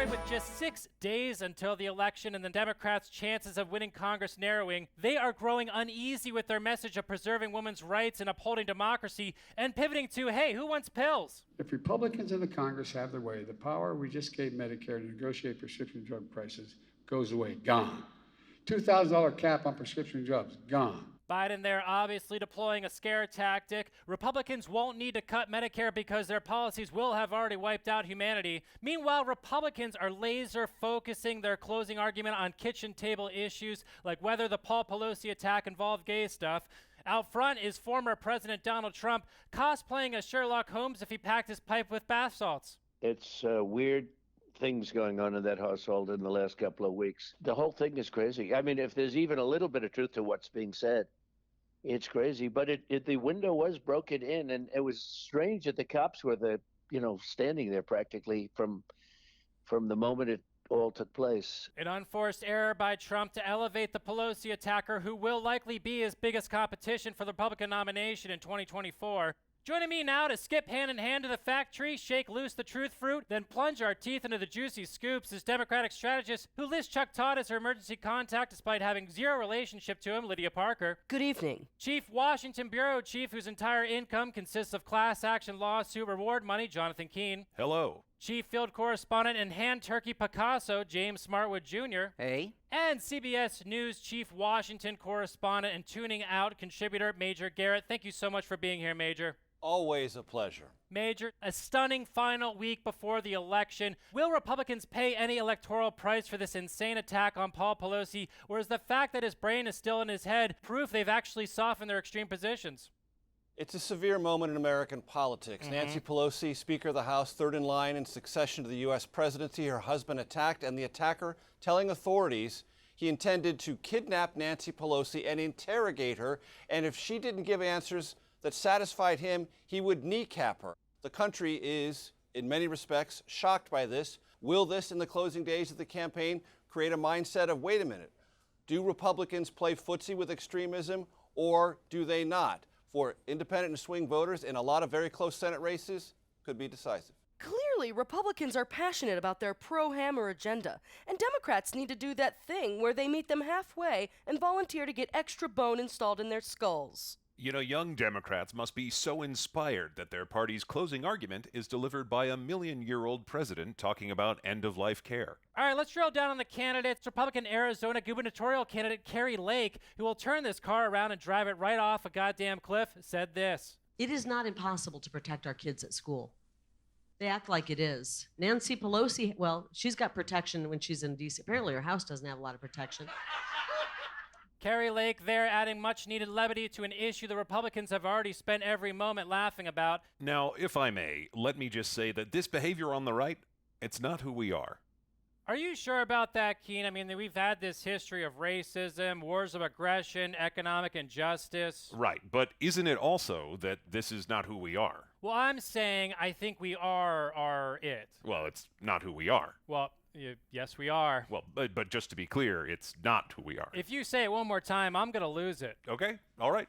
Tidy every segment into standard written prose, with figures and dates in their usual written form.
story. With just 6 days until the election and the Democrats' chances of winning Congress narrowing, they are growing uneasy with their message of preserving women's rights and upholding democracy and pivoting to, hey, who wants pills? If Republicans in the Congress have their way, the power we just gave Medicare to negotiate prescription drug prices goes away. Gone. $2,000 cap on prescription drugs. Gone. Biden there obviously deploying a scare tactic. Republicans won't need to cut Medicare because their policies will have already wiped out humanity. Meanwhile, Republicans are laser focusing their closing argument on kitchen table issues like whether the Paul Pelosi attack involved gay stuff. Out front is former President Donald Trump cosplaying as Sherlock Holmes if he packed his pipe with bath salts. It's weird things going on in that household in the last couple of weeks. The whole thing is crazy. I mean, if there's even a little bit of truth to what's being said, it's crazy. But the window was broken in, and it was strange that the cops were standing there practically from the moment it all took place. An unforced error by Trump to elevate the Pelosi attacker, who will likely be his biggest competition for the Republican nomination in 2024. Joining me now to skip hand in hand to the fact tree, shake loose the truth fruit, then plunge our teeth into the juicy scoops is Democratic strategist who lists Chuck Todd as her emergency contact despite having zero relationship to him, Lydia Parker. Good evening. Chief Washington Bureau Chief whose entire income consists of class action lawsuit reward money, Jonathan Keene. Hello. Chief Field Correspondent and Hand Turkey Picasso, James Smartwood Jr. Hey. And CBS News Chief Washington Correspondent and Tuning Out contributor, Major Garrett. Thank you so much for being here, Major. Always a pleasure. Major, a stunning final week before the election. Will Republicans pay any electoral price for this insane attack on Paul Pelosi, or is the fact that his brain is still in his head proof they've actually softened their extreme positions? It's a severe moment in American politics. Nancy Pelosi, Speaker of the House, third in line in succession to the U.S. presidency, her husband attacked, and the attacker telling authorities he intended to kidnap Nancy Pelosi and interrogate her, and if she didn't give answers that satisfied him, he would kneecap her. The country is, in many respects, shocked by this. Will this, in the closing days of the campaign, create a mindset of, wait a minute, do Republicans play footsie with extremism, or do they not? For independent and swing voters in a lot of very close Senate races, could be decisive. Clearly, Republicans are passionate about their pro-hammer agenda, and Democrats need to do that thing where they meet them halfway and volunteer to get extra bone installed in their skulls. You know, young Democrats must be so inspired that their party's closing argument is delivered by a million-year-old president talking about end-of-life care. All right, let's drill down on the candidates. Republican Arizona gubernatorial candidate Kari Lake, who will turn this car around and drive it right off a goddamn cliff, said this. It is not impossible to protect our kids at school. They act like it is. Nancy Pelosi, well, she's got protection when she's in D.C. Apparently her house doesn't have a lot of protection. Kari Lake there adding much-needed levity to an issue the Republicans have already spent every moment laughing about. Now, if I may, let me just say that this behavior on the right, it's not who we are. Are you sure about that, Keene? I mean, we've had this history of racism, wars of aggression, economic injustice. Right, but isn't it also that this is not who we are? Well, I'm saying I think we are it. Well, it's not who we are. Well, yes, we are. Well, but just to be clear, it's not who we are. If you say it one more time, I'm going to lose it. Okay, all right.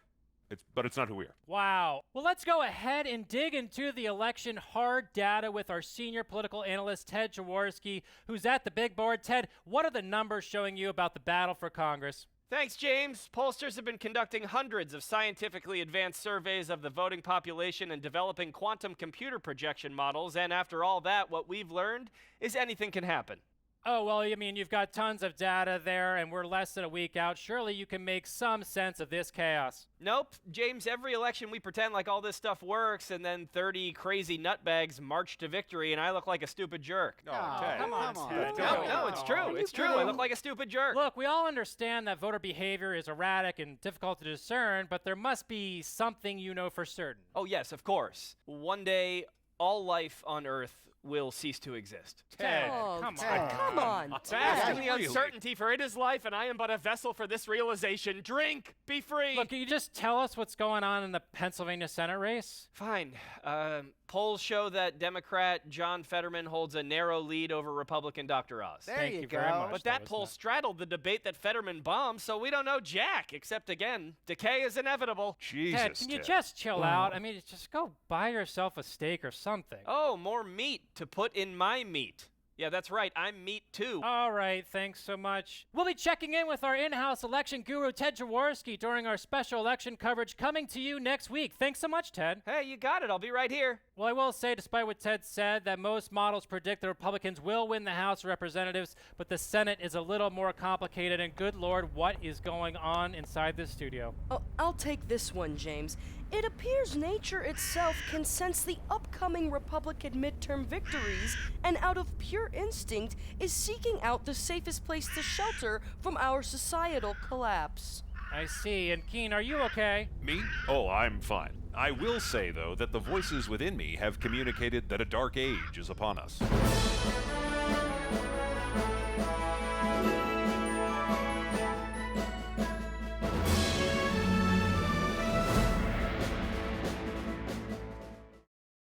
But it's not who we are. Wow. Well, let's go ahead and dig into the election hard data with our senior political analyst, Ted Jaworski, who's at the big board. Ted, what are the numbers showing you about the battle for Congress? Thanks, James. Pollsters have been conducting hundreds of scientifically advanced surveys of the voting population and developing quantum computer projection models. And after all that, what we've learned is anything can happen. Oh, well, I mean, you've got tons of data there, and we're less than a week out. Surely you can make some sense of this chaos. Nope. James, every election we pretend like all this stuff works, and then 30 crazy nutbags march to victory, and I look like a stupid jerk. Oh, come on, Ted. No, it's true. It's true. I look like a stupid jerk. Look, we all understand that voter behavior is erratic and difficult to discern, but there must be something you know for certain. Oh, yes, of course. One day, all life on Earth will cease to exist. Ted, Come on. Bask in the uncertainty, for it is life, and I am but a vessel for this realization. Drink, be free. Look, can you just tell us what's going on in the Pennsylvania Senate race? Fine. Polls show that Democrat John Fetterman holds a narrow lead over Republican Dr. Oz. Thank you very much. But that poll straddled the debate that Fetterman bombed, so we don't know jack, except again, decay is inevitable. Jesus, Ted, can you just chill out? I mean, just go buy yourself a steak or something. Oh, more meat to put in my meat. Yeah, that's right. I'm meat too. All right, thanks so much. We'll be checking in with our in-house election guru, Ted Jaworski, during our special election coverage coming to you next week. Thanks so much, Ted. Hey, you got it. I'll be right here. Well, I will say, despite what Ted said, that most models predict the Republicans will win the House of Representatives, but the Senate is a little more complicated, and good Lord, what is going on inside this studio? Oh, I'll take this one, James. It appears nature itself can sense the upcoming Republican midterm victories and out of pure instinct is seeking out the safest place to shelter from our societal collapse. I see. And Keen, are you okay? Me? Oh, I'm fine. I will say, though, that the voices within me have communicated that a dark age is upon us.